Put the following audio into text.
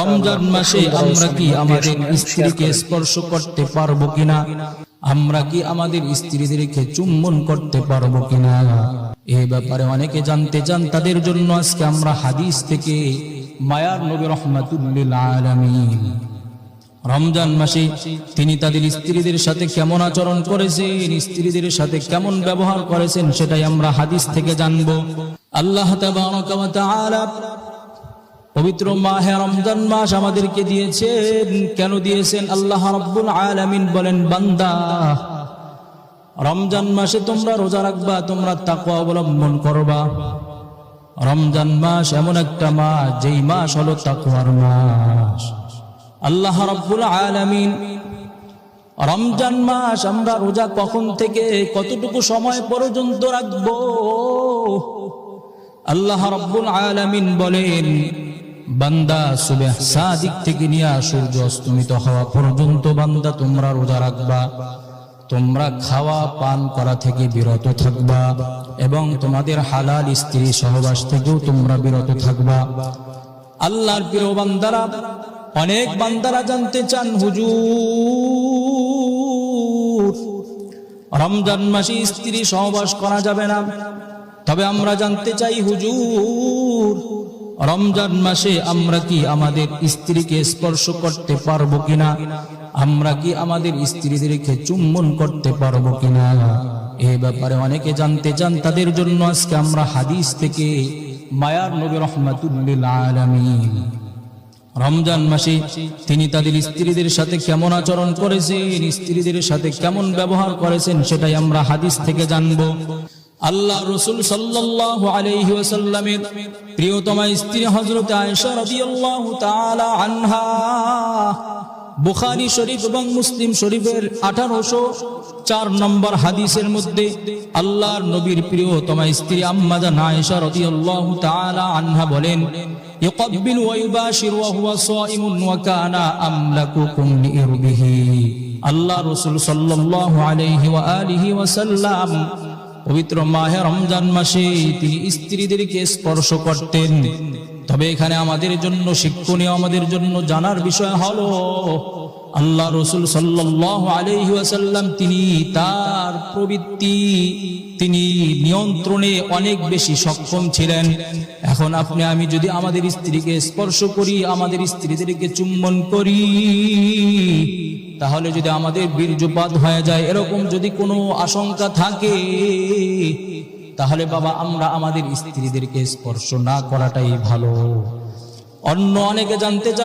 রমজান মাসে আমরা কি আমাদের স্ত্রীকে স্পর্শ করতে পারবো কিনা, আমরা কি আমাদের স্ত্রীদেরকে চুম্বন করতে পারবো কিনা, এই ব্যাপারে অনেকে জানতে চান। তাদের জন্য আজকে আমরা হাদিস থেকে মায়ার নবী রাহমাতুল লিল আলামিন রমজান মাসে তিনি তাদের স্ত্রীদের সাথে কেমন আচরণ করেছেন, স্ত্রীদের সাথে কেমন ব্যবহার করেছেন, সেটাই আমরা হাদিস থেকে জানবো। আল্লাহ তাবারাকা ওয়া তাআলা পবিত্র মাহে রমজান মাস আমাদেরকে দিয়েছেন। কেন দিয়েছেন? আল্লাহ রাব্বুল আলামিন বলেন, বান্দা রমজান মাসে তোমরা রোজা রাখবা, তোমরা তাকওয়া অবলম্বন করবা। রমজান মাস এমন একটা মাস, যেই মাস হলো তাকওয়ার মাস। আল্লাহ রাব্বুল আলামিন রমজান মাস আমরা রোজা কখন থেকে কতটুকু সময় পর্যন্ত রাখবো, আল্লাহ রাব্বুল আলামিন বলেন, বান্দা সুবহ সাদিক থেকে নিয়ে সূর্য অস্তমিত হওয়া পর্যন্ত বান্দা তোমরা রোজা রাখবা। তোমরা খাওয়া পান করা থেকে বিরত থাকবা এবং তোমাদের হালাল স্ত্রী সহবাস থেকেও তোমরা বিরত থাকবা। আল্লাহর প্রিয় বান্দারা, অনেক বান্দারা জানতে চান, হুজুর রমজান মাসে স্ত্রী সহবাস করা যাবে না। তবে আমরা জানতে চাই, হুজুর রমজান মাসে আমরা কি আমাদের স্ত্রীকে স্পর্শ করতে পারবো কিনা, আমরা কি আমাদের স্ত্রীদেরকে চুম্বন করতে পারবো কিনা, এই ব্যাপারে অনেকে জানতে চান। তাদের জন্য আজকে আমরা হাদিস থেকে মায়ার নবী রাহমাতুল লিল আলামিন রমজান মাসে তিনি তাদের স্ত্রীদের সাথে কেমন আচরণ করেছেন, স্ত্রীদের সাথে কেমন ব্যবহার করেছেন, সেটাই আমরা হাদিস থেকে জানবো। আল্লাহ রাসূল সাল্লাল্লাহু আলাইহি ওয়াসাল্লামের প্রিয়তমা স্ত্রী হযরত আয়েশা রাদিয়াল্লাহু তাআলা আনহা বুখারী শরীফ এবং মুসলিম শরীফের 1804 নম্বর হাদিসের মধ্যে আল্লাহর নবীর প্রিয়তমা স্ত্রী আম্মা জান আয়েশা রাদিয়াল্লাহু তাআলা আনহা বলেন, ইউকাব্বিলু ওয়া ইউবাশিরু ওয়া হুয়া সাইমুন ওয়া কানা আমলাকুকুম লিইরবিহি। আল্লাহ রাসূল সাল্লাল্লাহু আলাইহি ওয়া আলিহি ওয়াসাল্লাম পবিত্র মাহে রমজান মাসে তিনি স্ত্রীদেরকে স্পর্শ করতেন। তবে এখানে আমাদের জন্য শিক্ষণীয়, আমাদের জন্য জানার বিষয় হলো, আল্লাহ রাসূল সাল্লাল্লাহু আলাইহি ওয়াসাল্লাম তিনি তার প্রবৃত্তি, তিনি নিয়ন্ত্রণে অনেক বেশি সক্ষম ছিলেন। এখন আপনি আমি যদি আমাদের স্ত্রীকে স্পর্শ করি, আমাদের স্ত্রীদেরকে চুম্বন করি, তাহলে যদি আমাদের বীর্যপাত হয়ে যায়, এরকম যদি কোনো আশঙ্কা থাকে, তাহলে বাবা আমরা আমাদের স্ত্রীদেরকে স্পর্শ না করাটাই ভালো। অন্য অনেকে জানতে চান।